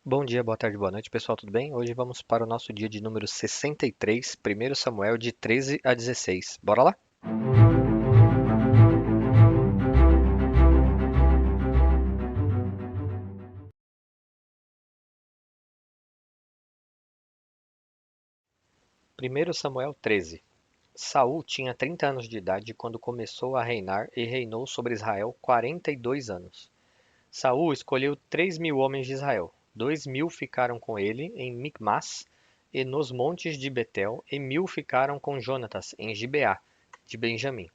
Bom dia, boa tarde, boa noite, pessoal, tudo bem? Hoje vamos para o nosso dia de número 63, 1 Samuel, de 13 a 16. Bora lá? 1 Samuel 13. Saul tinha 30 anos de idade quando começou a reinar e reinou sobre Israel 42 anos. Saul escolheu 3.000 homens de Israel. 2.000 ficaram com ele em Micmas e nos montes de Betel, e 1.000 ficaram com Jonatas em Gibeá de Benjamim.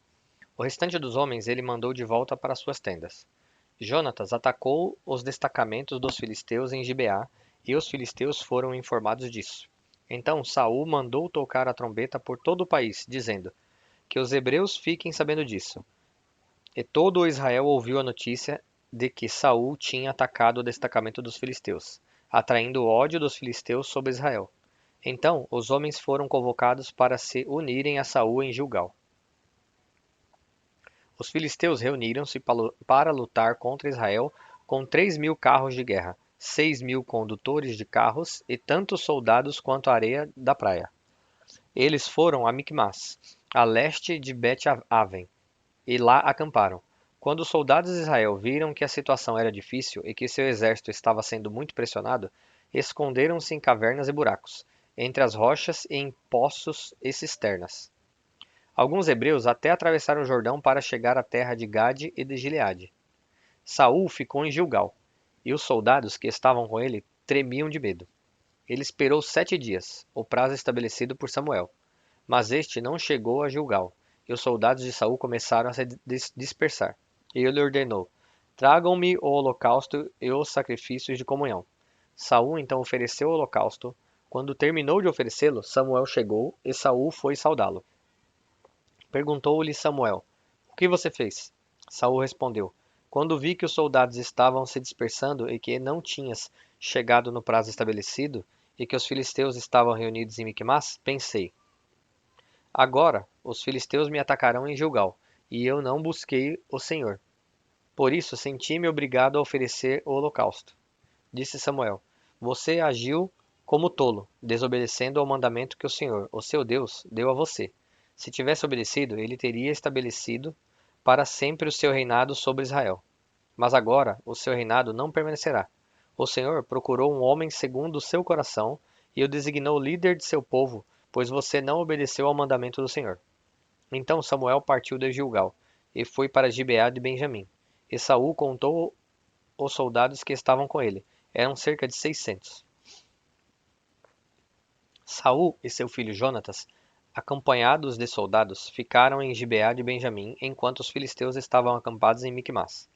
O restante dos homens ele mandou de volta para suas tendas. Jonatas atacou os destacamentos dos filisteus em Gibeá, e os filisteus foram informados disso. Então Saul mandou tocar a trombeta por todo o país, dizendo: Que os hebreus fiquem sabendo disso. E todo o Israel ouviu a notícia de que Saul tinha atacado o destacamento dos filisteus, atraindo o ódio dos filisteus sobre Israel. Então os homens foram convocados para se unirem a Saul em Gilgal. Os filisteus reuniram-se para lutar contra Israel com 3.000 carros de guerra, 6.000 condutores de carros e tantos soldados quanto a areia da praia. Eles foram a Micmas, a leste de Bet-aven, e lá acamparam. Quando os soldados de Israel viram que a situação era difícil e que seu exército estava sendo muito pressionado, esconderam-se em cavernas e buracos, entre as rochas e em poços e cisternas. Alguns hebreus até atravessaram o Jordão para chegar à terra de Gade e de Gileade. Saul ficou em Gilgal, e os soldados que estavam com ele tremiam de medo. Ele esperou 7 dias, o prazo estabelecido por Samuel, mas este não chegou a Gilgal, e os soldados de Saul começaram a se dispersar. E ele ordenou: Tragam-me o holocausto e os sacrifícios de comunhão. Saul então ofereceu o holocausto. Quando terminou de oferecê-lo, Samuel chegou e Saul foi saudá-lo. Perguntou-lhe Samuel: O que você fez? Saul respondeu: Quando vi que os soldados estavam se dispersando e que não tinhas chegado no prazo estabelecido, e que os filisteus estavam reunidos em Miquimás, pensei: Agora os filisteus me atacarão em Gilgal, e eu não busquei o Senhor. Por isso senti-me obrigado a oferecer o holocausto. Disse Samuel: Você agiu como tolo, desobedecendo ao mandamento que o Senhor, o seu Deus, deu a você. Se tivesse obedecido, ele teria estabelecido para sempre o seu reinado sobre Israel. Mas agora o seu reinado não permanecerá. O Senhor procurou um homem segundo o seu coração e o designou líder de seu povo, pois você não obedeceu ao mandamento do Senhor. Então Samuel partiu de Gilgal e foi para Gibeá de Benjamim. E Saul contou os soldados que estavam com ele. Eram cerca de 600. Saul e seu filho Jonatas, acompanhados de soldados, ficaram em Gibeá de Benjamim, enquanto os filisteus estavam acampados em Micmas.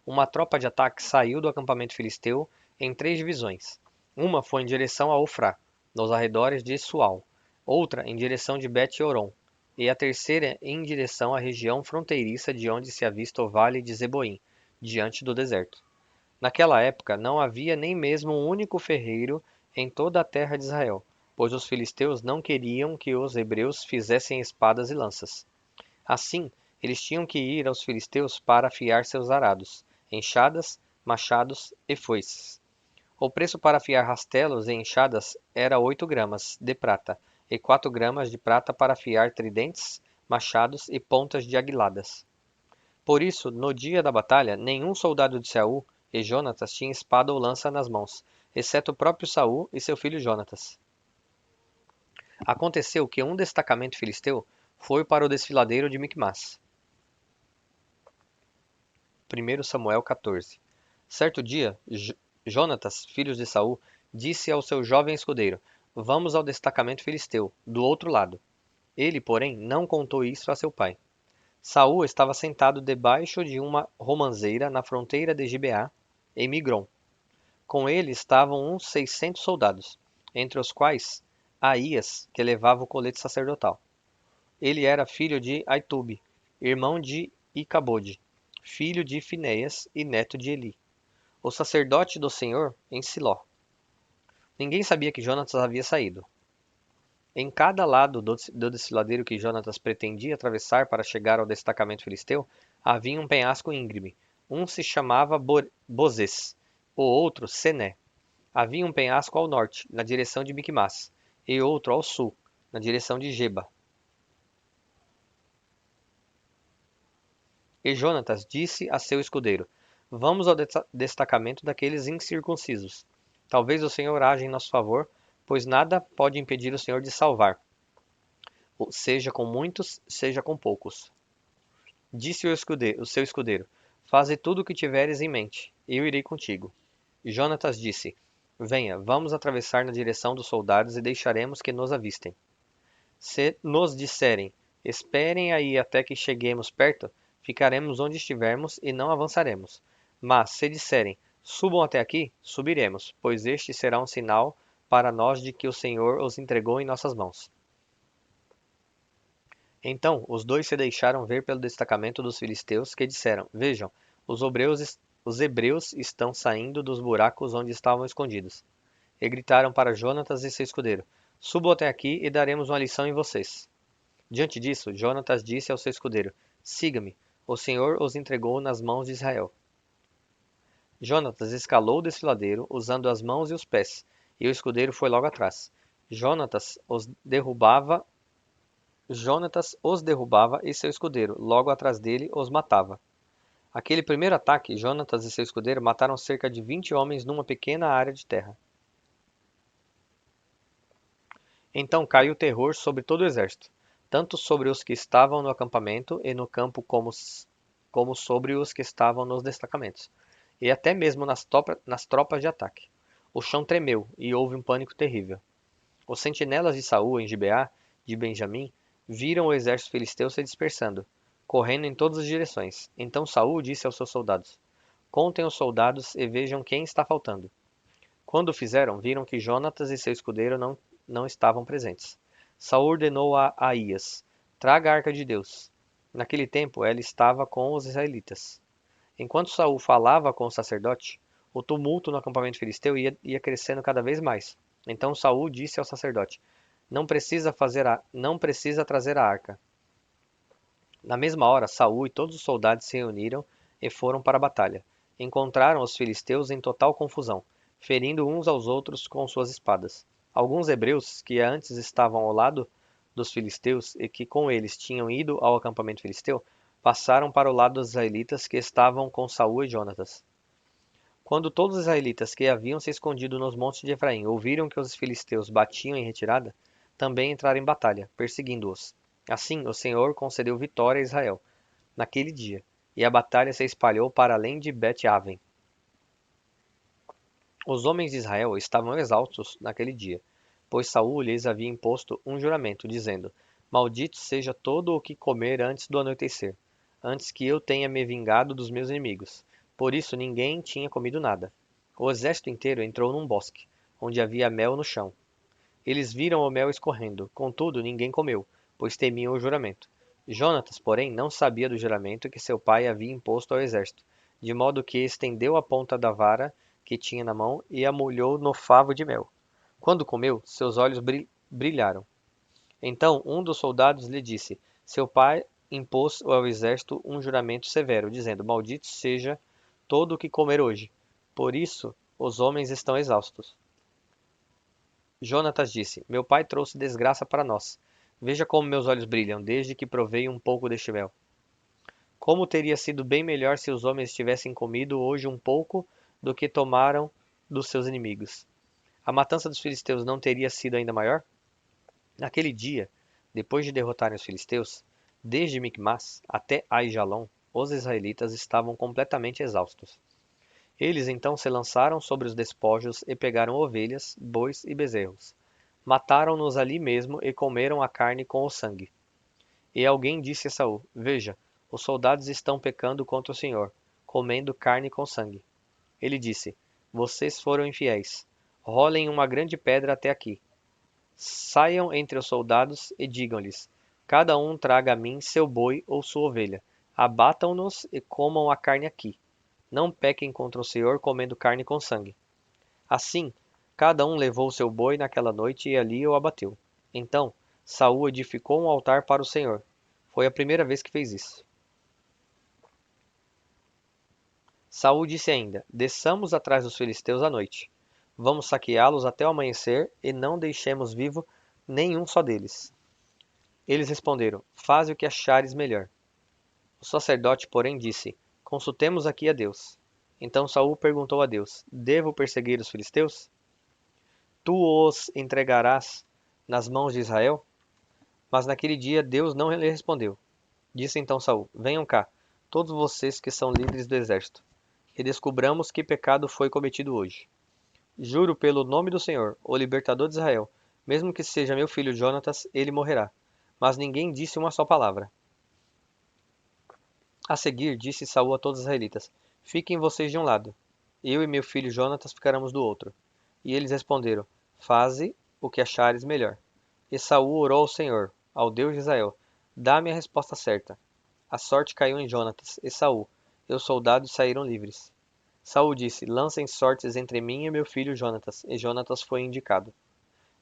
Uma tropa de ataque saiu do acampamento filisteu em 3 divisões. Uma foi em direção a Ofrá, nos arredores de Sual, outra em direção de Bet-Horon, e a terceira em direção à região fronteiriça de onde se avista o vale de Zeboim, diante do deserto. Naquela época não havia nem mesmo um único ferreiro em toda a terra de Israel, pois os filisteus não queriam que os hebreus fizessem espadas e lanças. Assim, eles tinham que ir aos filisteus para afiar seus arados, enxadas, machados e foices. O preço para afiar rastelos e enxadas era 8 gramas de prata, e 4 gramas de prata para afiar tridentes, machados e pontas de aguiladas. Por isso, no dia da batalha, nenhum soldado de Saul e Jonatas tinha espada ou lança nas mãos, exceto o próprio Saul e seu filho Jonatas. Aconteceu que um destacamento filisteu foi para o desfiladeiro de Micmas. 1 Samuel 14. Certo dia, Jonatas, filho de Saul, disse ao seu jovem escudeiro: Vamos ao destacamento filisteu, do outro lado. Ele, porém, não contou isso a seu pai. Saul estava sentado debaixo de uma romanceira na fronteira de Gibeá, em Migron. Com ele estavam uns 600 soldados, entre os quais Aías, que levava o colete sacerdotal. Ele era filho de Aitube, irmão de Icabode, filho de Finéias e neto de Eli, o sacerdote do Senhor em Siló. Ninguém sabia que Jonatas havia saído. Em cada lado do desfiladeiro que Jonatas pretendia atravessar para chegar ao destacamento filisteu, havia um penhasco íngreme. Um se chamava Bozês, o outro Sené. Havia um penhasco ao norte, na direção de Micmas, e outro ao sul, na direção de Geba. E Jonatas disse a seu escudeiro: Vamos ao destacamento daqueles incircuncisos. Talvez o Senhor haja em nosso favor, pois nada pode impedir o Senhor de salvar, seja com muitos, seja com poucos. Disse o seu escudeiro: Faze tudo o que tiveres em mente, eu irei contigo. E Jonatas disse: Venha, vamos atravessar na direção dos soldados e deixaremos que nos avistem. Se nos disserem: Esperem aí até que cheguemos perto, ficaremos onde estivermos e não avançaremos. Mas se disserem: Subam até aqui, subiremos, pois este será um sinal para nós de que o Senhor os entregou em nossas mãos. Então os dois se deixaram ver pelo destacamento dos filisteus, que disseram: Vejam, os hebreus estão saindo dos buracos onde estavam escondidos. E gritaram para Jonatas e seu escudeiro: Subam até aqui e daremos uma lição em vocês. Diante disso, Jonatas disse ao seu escudeiro: Siga-me, o Senhor os entregou nas mãos de Israel. Jonatas escalou o desfiladeiro, usando as mãos e os pés, e o escudeiro foi logo atrás. Jonatas os derrubava e seu escudeiro, logo atrás dele, os matava. Aquele primeiro ataque, Jonatas e seu escudeiro mataram cerca de 20 homens numa pequena área de terra. Então caiu terror sobre todo o exército, tanto sobre os que estavam no acampamento e no campo como sobre os que estavam nos destacamentos, e até mesmo nas tropas de ataque. O chão tremeu e houve um pânico terrível. Os sentinelas de Saul em Gibeá de Benjamim viram o exército filisteu se dispersando, correndo em todas as direções. Então Saul disse aos seus soldados: Contem os soldados e vejam quem está faltando. Quando o fizeram, viram que Jonatas e seu escudeiro não estavam presentes. Saul ordenou a Aías: Traga a arca de Deus. Naquele tempo ela estava com os israelitas. Enquanto Saul falava com o sacerdote, o tumulto no acampamento filisteu ia crescendo cada vez mais. Então Saul disse ao sacerdote: Não precisa trazer a arca. Na mesma hora, Saul e todos os soldados se reuniram e foram para a batalha. Encontraram os filisteus em total confusão, ferindo uns aos outros com suas espadas. Alguns hebreus que antes estavam ao lado dos filisteus e que com eles tinham ido ao acampamento filisteu, passaram para o lado dos israelitas que estavam com Saul e Jonatas. Quando todos os israelitas que haviam se escondido nos montes de Efraim ouviram que os filisteus batiam em retirada, também entraram em batalha, perseguindo-os. Assim, o Senhor concedeu vitória a Israel naquele dia, e a batalha se espalhou para além de Bet-Aven. Os homens de Israel estavam exaustos naquele dia, pois Saul lhes havia imposto um juramento, dizendo: Maldito seja todo o que comer antes do anoitecer, antes que eu tenha me vingado dos meus inimigos. Por isso ninguém tinha comido nada. O exército inteiro entrou num bosque, onde havia mel no chão. Eles viram o mel escorrendo, contudo ninguém comeu, pois temiam o juramento. Jonatas, porém, não sabia do juramento que seu pai havia imposto ao exército, de modo que estendeu a ponta da vara que tinha na mão e a molhou no favo de mel. Quando comeu, seus olhos brilharam. Então um dos soldados lhe disse: Seu pai impôs ao exército um juramento severo, dizendo: Maldito seja todo o que comer hoje. Por isso os homens estão exaustos. Jonatas disse: Meu pai trouxe desgraça para nós. Veja como meus olhos brilham, desde que provei um pouco deste mel. Como teria sido bem melhor se os homens tivessem comido hoje um pouco do que tomaram dos seus inimigos. A matança dos filisteus não teria sido ainda maior? Naquele dia, depois de derrotarem os filisteus, desde Micmas até Aijalon, os israelitas estavam completamente exaustos. Eles então se lançaram sobre os despojos e pegaram ovelhas, bois e bezerros. Mataram-nos ali mesmo e comeram a carne com o sangue. E alguém disse a Saul: Veja, os soldados estão pecando contra o Senhor, comendo carne com sangue. Ele disse: Vocês foram infiéis. Rolem uma grande pedra até aqui. Saiam entre os soldados e digam-lhes: Cada um traga a mim seu boi ou sua ovelha. Abatam-nos e comam a carne aqui. Não pequem contra o Senhor comendo carne com sangue. Assim, cada um levou seu boi naquela noite e ali o abateu. Então, Saul edificou um altar para o Senhor. Foi a primeira vez que fez isso. Saul disse ainda: Desçamos atrás dos filisteus à noite. Vamos saqueá-los até o amanhecer e não deixemos vivo nenhum só deles. Eles responderam: Faze o que achares melhor. O sacerdote, porém, disse: Consultemos aqui a Deus. Então Saul perguntou a Deus: Devo perseguir os filisteus? Tu os entregarás nas mãos de Israel? Mas naquele dia Deus não lhe respondeu. Disse então Saul: Venham cá, todos vocês que são líderes do exército, e descubramos que pecado foi cometido hoje. Juro pelo nome do Senhor, o libertador de Israel, mesmo que seja meu filho Jonatas, ele morrerá. Mas ninguém disse uma só palavra. A seguir, disse Saul a todos os israelitas: Fiquem vocês de um lado, eu e meu filho Jonatas ficaremos do outro. E eles responderam: Faze o que achares melhor. E Saul orou ao Senhor, ao Deus de Israel: Dá-me a resposta certa. A sorte caiu em Jonatas e Saul, e os soldados saíram livres. Saul disse: Lancem sortes entre mim e meu filho Jonatas. E Jonatas foi indicado.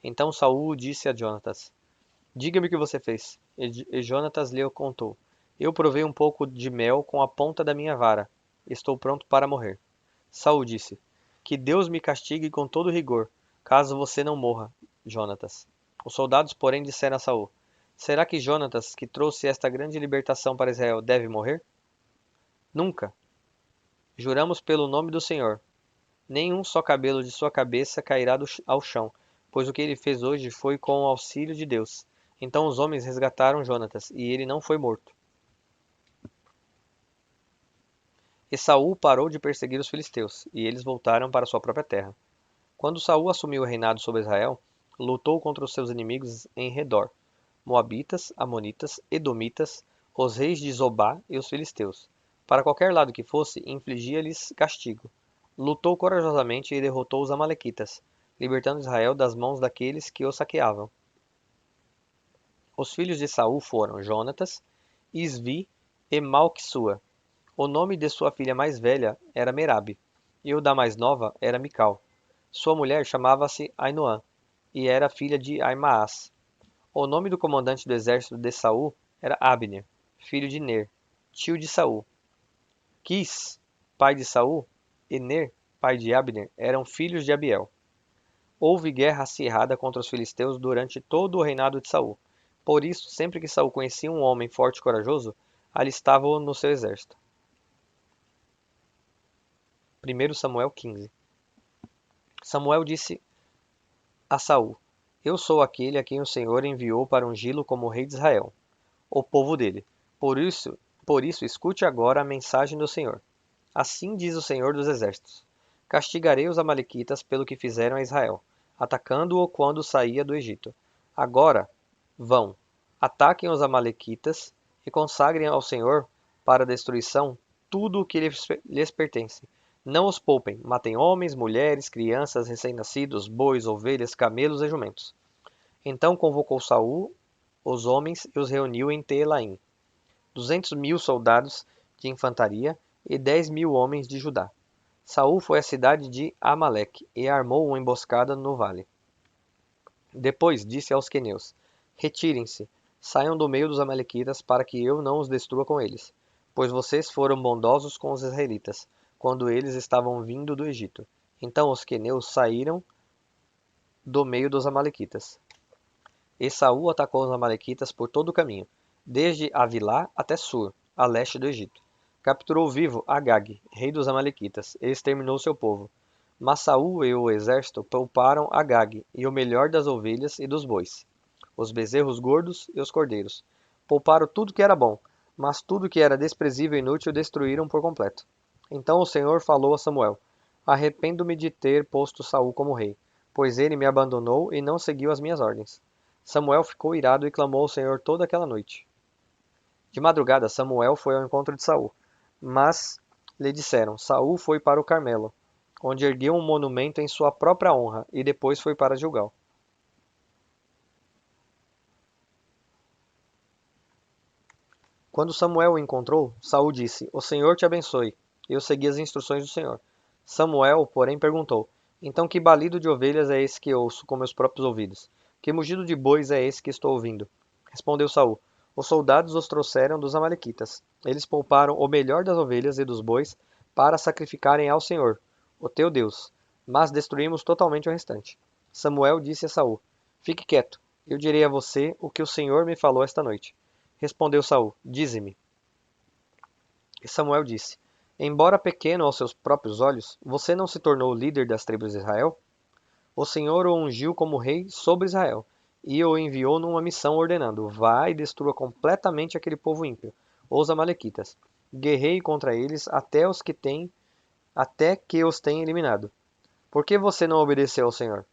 Então Saul disse a Jonatas: Diga-me o que você fez. E Jonatas lhe contou: Eu provei um pouco de mel com a ponta da minha vara. Estou pronto para morrer. Saul disse: Que Deus me castigue com todo rigor, caso você não morra, Jonatas. Os soldados, porém, disseram a Saul: Será que Jonatas, que trouxe esta grande libertação para Israel, deve morrer? Nunca. Juramos pelo nome do Senhor. Nem um só cabelo de sua cabeça cairá ao chão, pois o que ele fez hoje foi com o auxílio de Deus. Então os homens resgataram Jonatas, e ele não foi morto. E Saul parou de perseguir os filisteus, e eles voltaram para sua própria terra. Quando Saul assumiu o reinado sobre Israel, lutou contra os seus inimigos em redor, Moabitas, Amonitas, Edomitas, os reis de Zobá e os filisteus. Para qualquer lado que fosse, infligia-lhes castigo. Lutou corajosamente e derrotou os amalequitas, libertando Israel das mãos daqueles que o saqueavam. Os filhos de Saul foram Jonatas, Isvi e Malquissua. O nome de sua filha mais velha era Merabe, e o da mais nova era Mical. Sua mulher chamava-se Ainoã, e era filha de Aimaas. O nome do comandante do exército de Saul era Abner, filho de Ner, tio de Saul. Quis, pai de Saul, e Ner, pai de Abner, eram filhos de Abiel. Houve guerra acirrada contra os filisteus durante todo o reinado de Saul. Por isso, sempre que Saul conhecia um homem forte e corajoso, alistava-o no seu exército. 1 Samuel 15. Samuel disse a Saul: Eu sou aquele a quem o Senhor enviou para ungí-lo como rei de Israel, o povo dele. Por isso, escute agora a mensagem do Senhor. Assim diz o Senhor dos Exércitos: Castigarei os amalequitas pelo que fizeram a Israel, atacando-o quando saía do Egito. Agora, vão, ataquem os amalequitas e consagrem ao Senhor para a destruição tudo o que lhes pertence. Não os poupem, matem homens, mulheres, crianças, recém-nascidos, bois, ovelhas, camelos e jumentos. Então convocou Saul os homens e os reuniu em Telaim, 200.000 soldados de infantaria e 10.000 homens de Judá. Saul foi à cidade de Amaleque e armou uma emboscada no vale. Depois disse aos queneus: Retirem-se, saiam do meio dos amalequitas para que eu não os destrua com eles, pois vocês foram bondosos com os israelitas, quando eles estavam vindo do Egito. Então os queneus saíram do meio dos amalequitas. E Saul atacou os amalequitas por todo o caminho, desde Avilá até Sur, a leste do Egito. Capturou vivo Agag, rei dos amalequitas, e exterminou seu povo. Mas Saul e o exército pouparam Agag e o melhor das ovelhas e dos bois, os bezerros gordos e os cordeiros. Pouparam tudo que era bom, mas tudo que era desprezível e inútil destruíram por completo. Então o Senhor falou a Samuel: Arrependo-me de ter posto Saul como rei, pois ele me abandonou e não seguiu as minhas ordens. Samuel ficou irado e clamou ao Senhor toda aquela noite. De madrugada, Samuel foi ao encontro de Saul, mas lhe disseram: Saul foi para o Carmelo, onde ergueu um monumento em sua própria honra, e depois foi para Gilgal. Quando Samuel o encontrou, Saul disse: O Senhor te abençoe. Eu segui as instruções do Senhor. Samuel, porém, perguntou: Então que balido de ovelhas é esse que ouço com meus próprios ouvidos? Que mugido de bois é esse que estou ouvindo? Respondeu Saul: Os soldados os trouxeram dos amalequitas. Eles pouparam o melhor das ovelhas e dos bois para sacrificarem ao Senhor, o teu Deus. mas destruímos totalmente o restante. Samuel disse a Saul: Fique quieto, eu direi a você o que o Senhor me falou esta noite. Respondeu Saul: Dize-me. E Samuel disse: Embora pequeno aos seus próprios olhos, você não se tornou líder das tribos de Israel? O Senhor o ungiu como rei sobre Israel, e o enviou numa missão ordenando: Vá e destrua completamente aquele povo ímpio, os amalequitas. Guerreie contra eles até que os tenha eliminado. Por que você não obedeceu ao Senhor?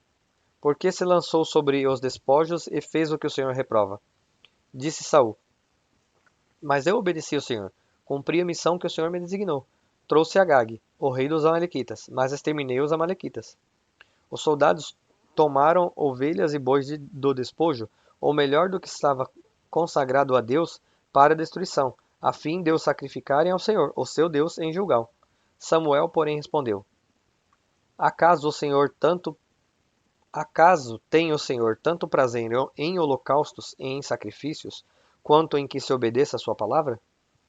Por que se lançou sobre os despojos e fez o que o Senhor reprova? Disse Saul: Mas eu obedeci ao Senhor. Cumpri a missão que o Senhor me designou. Trouxe Agag, o rei dos amalequitas, mas exterminei os amalequitas. Os soldados tomaram ovelhas e bois do despojo, ou melhor do que estava consagrado a Deus, para a destruição, a fim de os sacrificarem ao Senhor, o seu Deus, em Gilgal. Samuel, porém, respondeu: Acaso o Senhor tanto Acaso tem o Senhor tanto prazer em holocaustos e em sacrifícios, quanto em que se obedeça a sua palavra?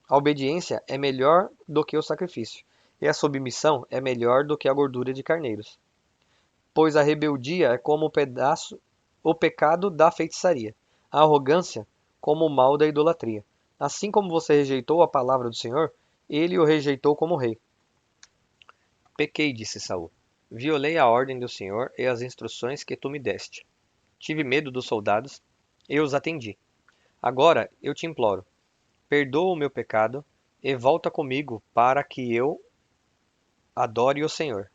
A obediência é melhor do que o sacrifício, e a submissão é melhor do que a gordura de carneiros. Pois a rebeldia é como o pecado da feitiçaria, a arrogância como o mal da idolatria. Assim como você rejeitou a palavra do Senhor, ele o rejeitou como rei. Pequei, disse Saul. Violei a ordem do Senhor e as instruções que tu me deste. Tive medo dos soldados e os atendi. Agora eu te imploro, perdoa o meu pecado e volta comigo para que eu adore o Senhor.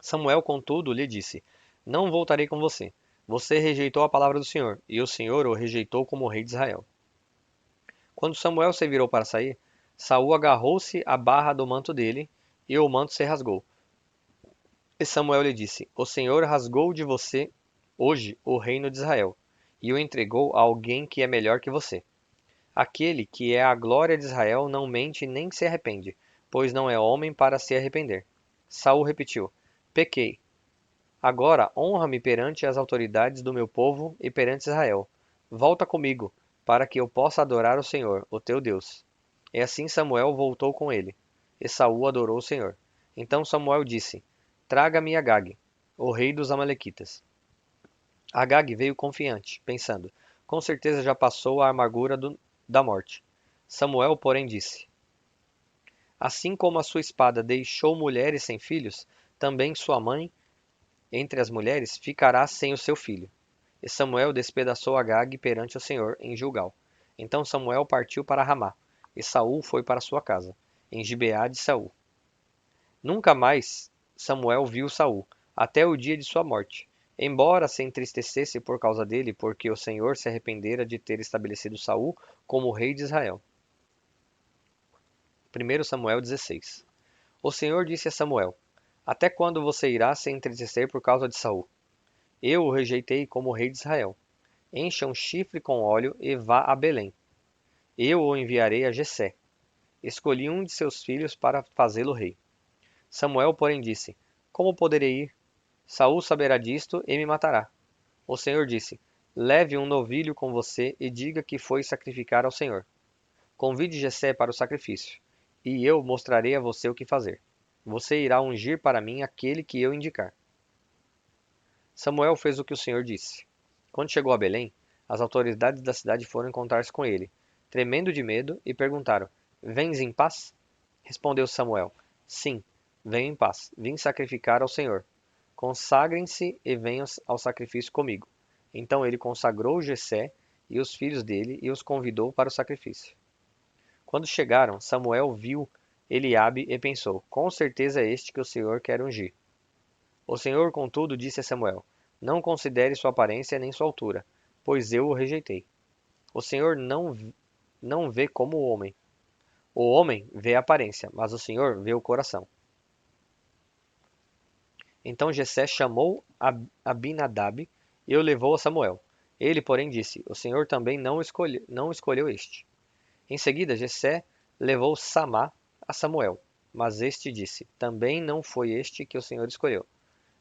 Samuel, contudo, lhe disse: Não voltarei com você. Você rejeitou a palavra do Senhor, e o Senhor o rejeitou como rei de Israel. Quando Samuel se virou para sair, Saul agarrou-se à barra do manto dele, e o manto se rasgou. E Samuel lhe disse: O Senhor rasgou de você hoje o reino de Israel, e o entregou a alguém que é melhor que você. Aquele que é a glória de Israel não mente nem se arrepende, pois não é homem para se arrepender. Saul repetiu: Pequei. Agora honra-me perante as autoridades do meu povo e perante Israel. Volta comigo, para que eu possa adorar o Senhor, o teu Deus. E assim Samuel voltou com ele, e Saul adorou o Senhor. Então Samuel disse: Traga-me Agag, o rei dos amalequitas. Agag veio confiante, pensando: Com certeza já passou a amargura da morte. Samuel, porém, disse: Assim como a sua espada deixou mulheres sem filhos, também sua mãe entre as mulheres ficará sem o seu filho. E Samuel despedaçou Agag perante o Senhor em Gilgal. Então Samuel partiu para Ramá, e Saul foi para sua casa, em Gibeá de Saul. Nunca mais Samuel viu Saul, até o dia de sua morte, embora se entristecesse por causa dele, porque o Senhor se arrependera de ter estabelecido Saul como rei de Israel. 1 Samuel 16. O Senhor disse a Samuel: Até quando você irá se entristecer por causa de Saul? Eu o rejeitei como rei de Israel. Encha um chifre com óleo e vá a Belém. Eu o enviarei a Jessé. Escolhi um de seus filhos para fazê-lo rei. Samuel, porém, disse: Como poderei ir? Saul saberá disto e me matará. O Senhor disse: Leve um novilho com você e diga que foi sacrificar ao Senhor. Convide Jessé para o sacrifício, e eu mostrarei a você o que fazer. Você irá ungir para mim aquele que eu indicar. Samuel fez o que o Senhor disse. Quando chegou a Belém, as autoridades da cidade foram encontrar-se com ele, tremendo de medo, e perguntaram: Vens em paz? Respondeu Samuel: Sim, venho em paz. Vim sacrificar ao Senhor. Consagrem-se e venham ao sacrifício comigo. Então ele consagrou Jessé e os filhos dele e os convidou para o sacrifício. Quando chegaram, Samuel viu Eliabe e pensou: Com certeza é este que o Senhor quer ungir. O Senhor, contudo, disse a Samuel: Não considere sua aparência nem sua altura, pois eu o rejeitei. O Senhor não vê como o homem. O homem vê a aparência, mas o Senhor vê o coração. Então Jessé chamou Abinadab e o levou a Samuel. Ele, porém, disse: O Senhor também não escolheu este. Em seguida, Jessé levou Samá a Samuel, mas este disse: Também não foi este que o Senhor escolheu.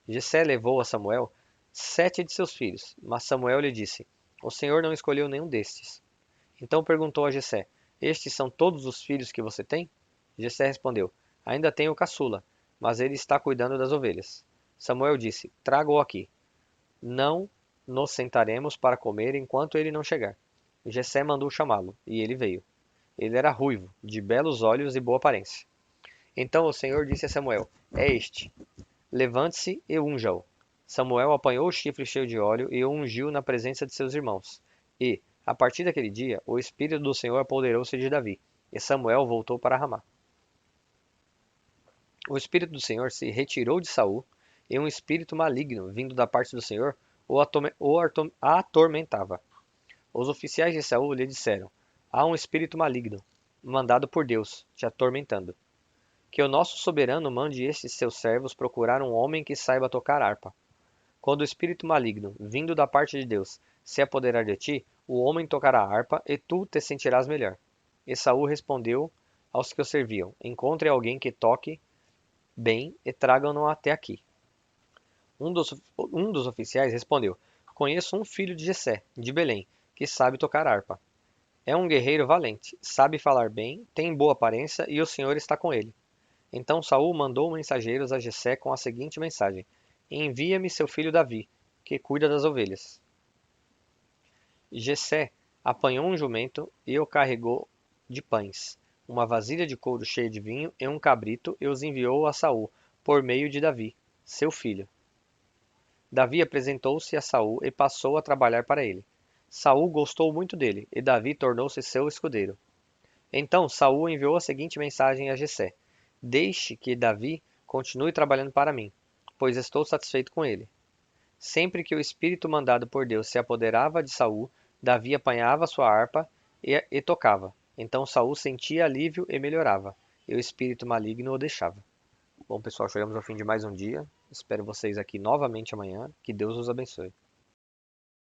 Jessé levou a Samuel 7 de seus filhos, mas Samuel lhe disse: O Senhor não escolheu nenhum destes. Então perguntou a Jessé: Estes são todos os filhos que você tem? Jessé respondeu: Ainda tenho o caçula, mas ele está cuidando das ovelhas. Samuel disse: Traga-o aqui. Não nos sentaremos para comer enquanto ele não chegar. Jessé mandou chamá-lo, e ele veio. Ele era ruivo, de belos olhos e boa aparência. Então o Senhor disse a Samuel: É este. Levante-se e unja-o. Samuel apanhou o chifre cheio de óleo e o ungiu na presença de seus irmãos. E, a partir daquele dia, o Espírito do Senhor apoderou-se de Davi, e Samuel voltou para Ramá. O Espírito do Senhor se retirou de Saul, e um espírito maligno, vindo da parte do Senhor, o atormentava. Os oficiais de Saul lhe disseram: Há um espírito maligno, mandado por Deus, te atormentando. Que o nosso soberano mande estes seus servos procurar um homem que saiba tocar harpa. Quando o espírito maligno, vindo da parte de Deus, se apoderar de ti, o homem tocará a harpa e tu te sentirás melhor. E Saul respondeu aos que o serviam: Encontre alguém que toque bem e tragam-no até aqui. Um dos oficiais respondeu: Conheço um filho de Jessé, de Belém, que sabe tocar harpa. É um guerreiro valente, sabe falar bem, tem boa aparência e o Senhor está com ele. Então Saul mandou mensageiros a Jessé com a seguinte mensagem: Envia-me seu filho Davi, que cuida das ovelhas. Jessé apanhou um jumento e o carregou de pães, uma vasilha de couro cheia de vinho e um cabrito, e os enviou a Saul por meio de Davi, seu filho. Davi apresentou-se a Saul e passou a trabalhar para ele. Saul gostou muito dele, e Davi tornou-se seu escudeiro. Então Saul enviou a seguinte mensagem a Jessé: Deixe que Davi continue trabalhando para mim, pois estou satisfeito com ele. Sempre que o espírito mandado por Deus se apoderava de Saul, Davi apanhava sua harpa e tocava. Então Saul sentia alívio e melhorava, e o espírito maligno o deixava. Bom, pessoal, chegamos ao fim de mais um dia. Espero vocês aqui novamente amanhã. Que Deus os abençoe.